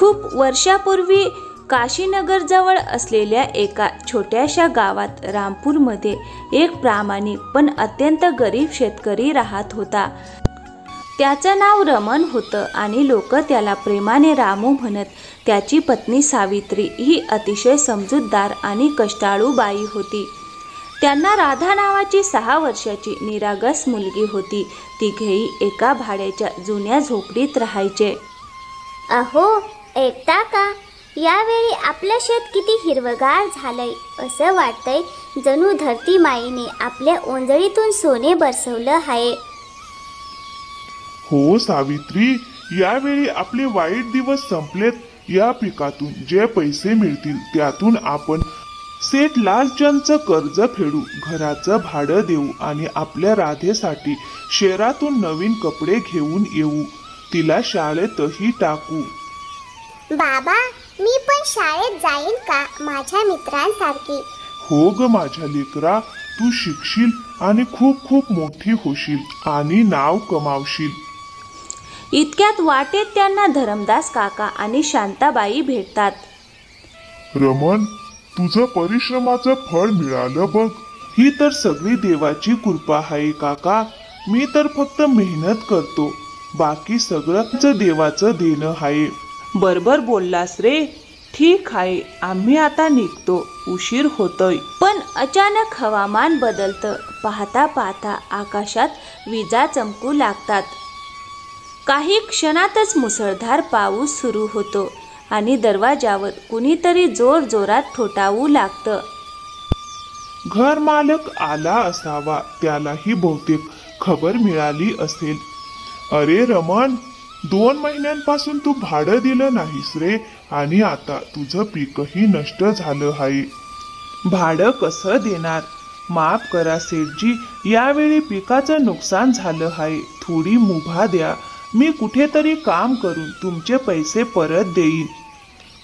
खूप वर्षापूर्वी काशीनगरजवळ असलेल्या एका छोट्याशा गावात रामपूरमध्ये एक प्रामाणिक पण अत्यंत गरीब शेतकरी राहत होता. त्याचं नाव रमण होतं आणि लोक त्याला प्रेमाने रामू म्हणत. त्याची पत्नी सावित्री ही अतिशय समजूतदार आणि कष्टाळू बाई होती. त्यांना राधा नावाची 6 वर्षाची निरागस मुलगी होती. तिघेही एका भाड्याच्या जुन्या झोपडीत राहायचे. अहो, ऐकता का? यावेळी आपलं शेत किती हिरवगार झालंय. असं वाटतंय जणू धरती माईने आपल्या ओंजळीतून सोने बरसवलं आहे. हो सावित्री, यावेळी आपले वाईट दिवस संपलेत. या पिकातून जे पैसे मिळतील त्यातून आपण सेठ लालचंदचं कर्ज फेडू, घराचं भाडं देऊ आणि आपल्या राधेसाठी शहरातून नवीन कपडे घेऊन येऊ. तिला शाळेतही टाकू. बाबा, मी पण शाळेत जाईन का माझ्या मित्रांसारखी? हो ग माझ्या लेकरा, तू शिकशील आणि खूप खूप मोठी होशील आणि नाव कमावशील. इतक्यात वाटेत त्यांना धरमदास काका आणि शांताबाई भेटतात. रमण, तुझं परिश्रमाचं फळ मिळालं बघ. ही तर सगळी देवाची कृपा आहे काका. मी तर फक्त मेहनत करतो, बाकी सगळं देवाचं देणं आहे. बरोबर बोललास रे. ठीक आहे, आम्ही आता निघतो, उशीर होतोय. पण अचानक हवामान बदलतं. पाहता पाहता आकाशात विजा चमकू लागतात. काही क्षणातच मुसळधार पाऊस सुरू होतो आणि दरवाजावर कुणीतरी जोर जोरात ठोठावू लागतं. घर मालक आला असावा, त्यालाही बहुतेक खबर मिळाली असेल. अरे रमण, 2 महिन्यांपासून तू भाडं दिलं नाहीस रे आणि आता तुझं पीकही नष्ट झालं आहे. भाडं कसं देणार? माफ करा सेठजी, यावेळी पिकाचं नुकसान झालं आहे. थोडी मुभा द्या, मी कुठेतरी काम करून तुमचे पैसे परत देईन.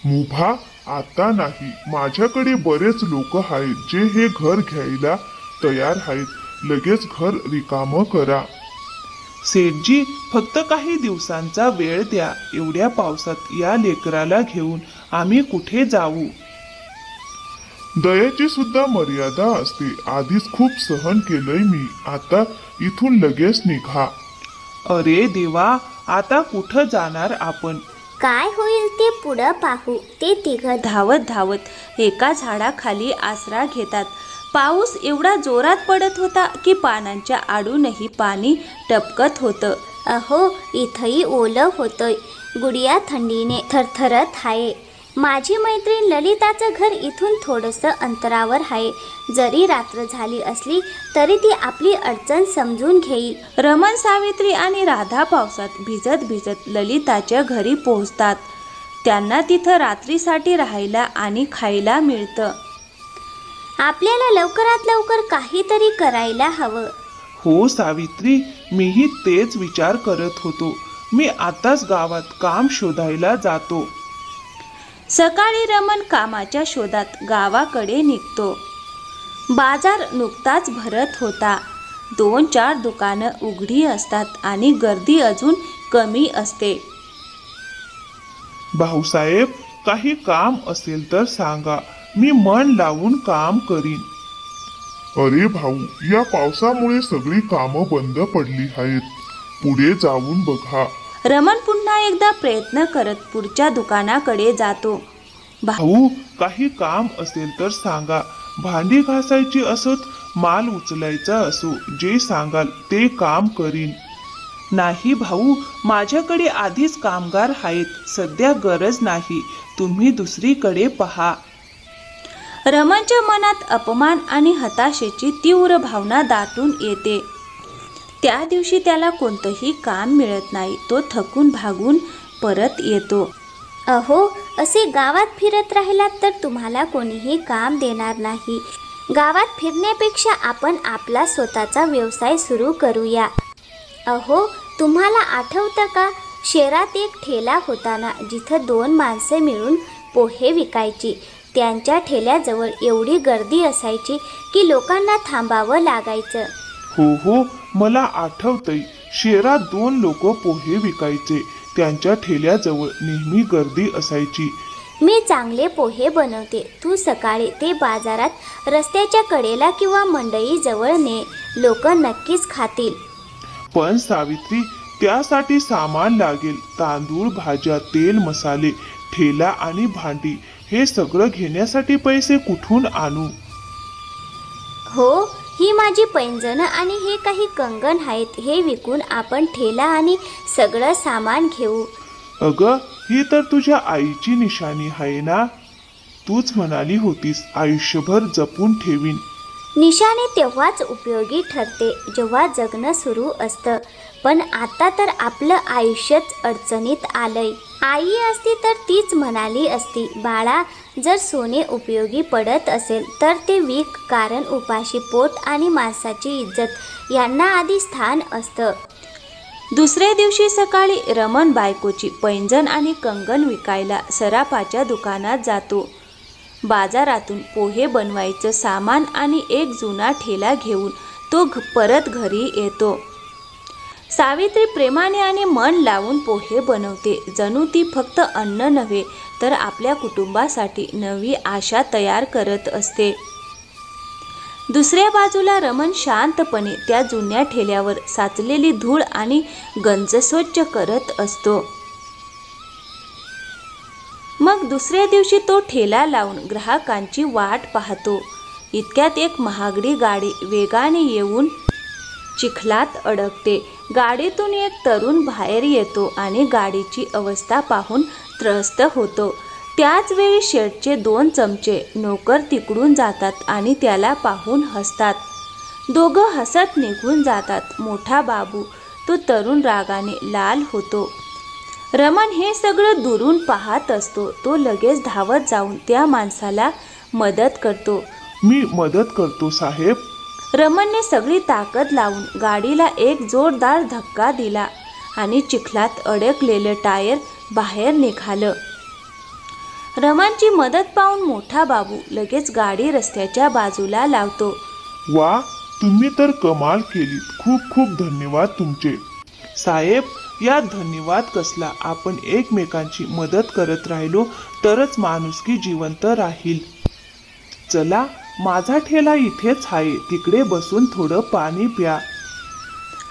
मुभा आता नाही. माझ्याकडे बरेच लोक आहेत जे हे घर घ्यायला तयार आहेत. लगेच घर रिकामं करा. सेठजी, फक्त काही दिवसांचा वेळ द्या. एवढ्या पावसात या लेकराला घेऊन आम्ही कुठे जाऊ? दयेची सुद्धा मर्यादा असते. आधीच खूप सहन केलंय मी. आता इथून लगेच निघा. अरे देवा, आता कुठं जाणार आपण? काय होईल ते पुढं पाहू. ते तिघं धावत धावत एका झाडाखाली आसरा घेतात. पाऊस एवढा जोरात पडत होता की पानांच्या आडूनही पाणी टपकत होतं. अहो, इथंही ओलं होतंय. गुडिया थंडीने थरथरत आहे. माझी मैत्रीण ललिताचं घर इथून थोडंसं अंतरावर आहे. जरी रात्र झाली असली तरी ती आपली अडचण समजून घेईल. रमण, सावित्री आणि राधा पावसात भिजत भिजत ललिताच्या घरी पोहोचतात. त्यांना तिथं रात्रीसाठी राहायला आणि खायला मिळतं. आपल्याला लवकरात लवकर काहीतरी करायला हवं. हो सावित्री, मीही तेच विचार करत होतो. मी आताच गावात काम शोधायला जातो. सकाळी रमण कामाच्या शोधात गावाकडे निघतो. बाजार नुकताच भरत होता. 2-4 दुकानं उघडी असतात आणि गर्दी अजून कमी असते. भाऊसाहेब, काही काम असेल तर सांगा, मी मन लावून काम करीन. अरे भाऊ, या पावसामुळे सगळी कामं बंद पडली आहेत. पुढे जाऊन बघा. रमण पुन्हा एकदा प्रयत्न करत पुढच्या दुकानाकडे जातो. भाऊ, काही काम असेल तर सांगा. भांडी घासायची असोत, माल उचलायचा असो, जे सांगाल ते काम करीन. नाही भाऊ, माझ्याकडे आधीच कामगार आहेत. सध्या गरज नाही. तुम्ही दुसरीकडे पहा. रमणच्या मनात अपमान आणि हताशेची तीव्र भावना दाटून येते. त्या दिवशी त्याला कोणतंही काम मिळत नाही. तो थकून भागून परत येतो. अहो, असे गावात फिरत राहिलात तर तुम्हाला कोणीही काम देणार नाही. गावात फिरण्यापेक्षा आपण आपला स्वतःचा व्यवसाय सुरू करूया. अहो, तुम्हाला आठवतं का, शहरात एक ठेला होता ना, जिथं 2 माणसे मिळून पोहे विकायची. त्यांच्या ठेल्याजवळ एवढी गर्दी असायची की लोकांना थांबावं लागायचं. हो हो, मला आठवतंय. शहरात 2 लोक पोहे विकायचे. त्यांच्या ठेल्याजवळ नेहमी गर्दी असायची. मी चांगले पोहे बनवते. तू सकाळी ते बाजारात रस्त्याच्या कडेला किंवा मंडईजवळ ने. लोक नक्कीच खातील. पण सावित्री, त्यासाठी सामान लागेल. तांदूळ, भाज्या, तेल, मसाले, ठेला आणि भांडी हे सगळं घेण्यासाठी पैसे कुठून आणू? हो, ही माझी पैंजणं आणि हे काही कंगन आहेत. हे विकून आपण ठेला आणि सगळं सामान घेऊ. अगं, ही तर तुझ्या आईची निशाणी आहे ना? तूच म्हणाली होतीस आयुष्यभर जपून ठेवीन. निशाणे तेव्हाच उपयोगी ठरते जेव्हा जगणं सुरू असतं. पण आता तर आपलं आयुष्यच अडचणीत आलंय. आई असती तर तीच म्हणाली असती, बाळा, जर सोने उपयोगी पडत असेल तर ते विक, कारण उपाशी पोट आणि माणसाची इज्जत यांना आधी स्थान असतं. दुसऱ्या दिवशी सकाळी रमण बायकोची पैंजण आणि कंगन विकायला सराफाच्या दुकानात जातो. बाजारातून पोहे बनवायचं सामान आणि एक जुना ठेला घेऊन तो परत घरी येतो. सावित्री प्रेमाने आणि मन लावून पोहे बनवते. जणू ती फक्त अन्न नव्हे तर आपल्या कुटुंबासाठी नवी आशा तयार करत असते. दुसऱ्या बाजूला रमण शांतपणे त्या जुन्या ठेल्यावर साचलेली धूळ आणि गंज स्वच्छ करत असतो. मग दुसऱ्या दिवशी तो ठेला लावून ग्राहकांची वाट पाहतो. इतक्यात एक महागडी गाडी वेगाने येऊन चिखलात अडकते. गाडीतून एक तरुण बाहेर येतो आणि गाडीची अवस्था पाहून त्रस्त होतो. त्याच वेळी शेठचे 2 चमचे नोकर तिकडून जातात आणि त्याला पाहून हसतात. दोघं हसत निघून जातात. मोठा बाबू, तो तरुण रागाने लाल होतो. रमण हे सगळं दुरून पाहत असतो. तो लगेच धावत जाऊन त्या माणसाला मदत करतो. मी मदत करतो साहेब. रमणने सगळी ताकद लावून गाडीला एक जोरदार धक्का दिला आणि चिखलात अडकलेलं टायर बाहेर निघालं. रमणची मदत पाहून मोठा बाबू लगेच गाडी रस्त्याच्या बाजूला लावतो. वा, तुम्ही तर कमाल केलीत. खूप खूप धन्यवाद तुमचे. साहेब, यात धन्यवाद कसला. आपण एकमेकांची मदत करत राहिलो तरच माणुसकी जिवंत राहील. चला, माझा ठेला इथेच आहे. तिकडे बसून थोडं पाणी प्या.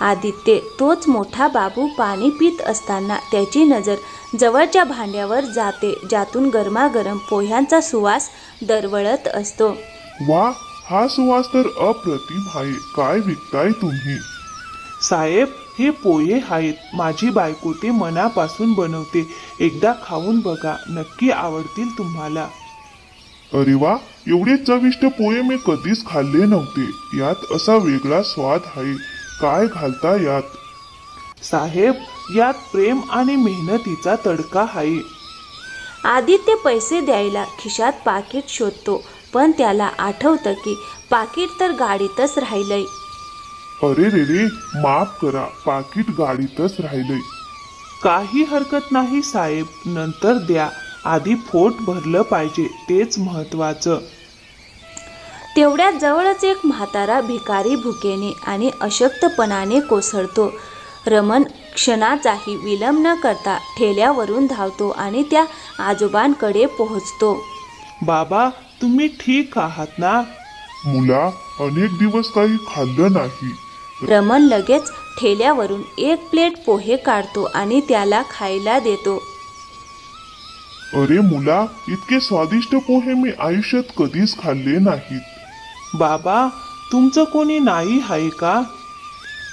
आदित्य, तोच मोठा बाबू पाणी पित असताना त्याची नजर जवळच्या भांड्यावर जाते, ज्यातून गरमागरम पोह्यांचा सुवास दरवळत असतो. वा, हा सुवास तर अप्रतिम आहे. काय विकताय तुम्ही? साहेब, हे पोहे आहेत. माझी बायको ते मनापासून बनवते. एकदा खाऊन बघा, नक्की आवडतील तुम्हाला. अरे वा, एवढे चविष्ट पोहे मी कधीच खाल्ले नव्हते. यात असा वेगळा स्वाद आहे. काय घालता यात? साहेब, यात प्रेम आणि मेहनतीचा तडका आहे. आदित्य पैसे द्यायला खिशात पाकिट शोधतो, पण त्याला आठवतं की पाकिट तर गाडीतच राहिलंय. अरे रे रे, माफ करा, पाकिट गाडीतच राहिलंय. काही हरकत नाही साहेब, नंतर द्या. आधी पोट भरलं पाहिजे, तेच महत्वाचं. तेवढ्यात जवळच एक म्हातारा भिकारी भुकेने आणि अशक्तपणाने कोसळतो. रमण क्षणाचाही विलंब न करता ठेल्यावरून धावतो आणि त्या आजोबांकडे पोहोचतो. बाबा, तुम्ही ठीक आहात ना? मुला, अनेक दिवस काही खाल्लं नाही. रमण लगेच ठेल्यावरून एक प्लेट पोहे काढतो आणि त्याला खायला देतो. अरे मुला, इतके स्वादिष्ट पोहे मी आयुष्यात कधीच खाल्ले नाहीत. बाबा, तुमचं कोणी नाही आहे का?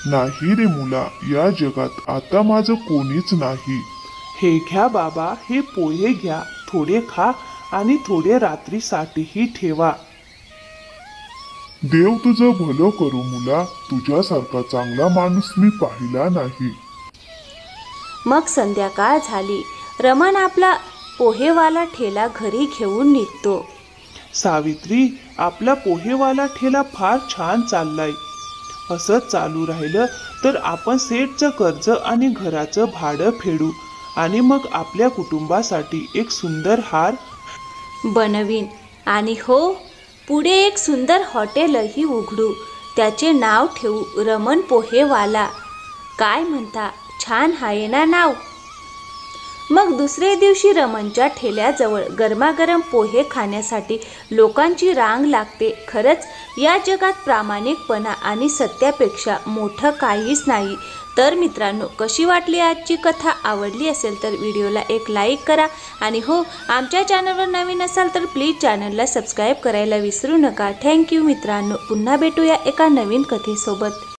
नाही रे मुला, या जगात आता माझं कोणीच नाही. हे घ्या बाबा, हे पोहे घ्या. थोडे खा आणि थोडे रात्रीसाठीही ठेवा. देव तुझं भलं करू मुला. तुझ्यासारखा चांगला माणूस मी पाहिला नाही. मग संध्याकाळ झाली. रमण आपला पोहेवाला ठेला घरी घेऊन निघतो. सावित्री, आपला पोहेवाला ठेला फार छान चाललाय. असंच चालू राहिलं तर आपण सेटचं कर्ज आणि घराचं भाडं फेडू आणि मग आपल्या कुटुंबासाठी एक सुंदर हार बनवीन. आणि हो, पुढे एक सुंदर हॉटेलही उघडू. त्याचे नाव ठेवू रमण पोहेवाला. काय म्हणता, छान आहे ना नाव? मग दुसरे दिवशी रमणच्या ठेल्याजवळ गरमागरम पोहे खाण्यासाठी लोकांची रांग लागते. खरंच या जगात प्रामाणिकपणा आणि सत्यापेक्षा मोठं काहीच नाही. तर मित्रांनो, कशी वाटली आजची कथा? आवडली असेल तर व्हिडिओला एक लाईक करा आणि हो, आमच्या चॅनलवर नवीन असाल तर प्लीज चॅनलला सबस्क्राईब करायला विसरू नका. थँक्यू मित्रांनो. पुन्हा भेटूया एका नवीन कथेसोबत.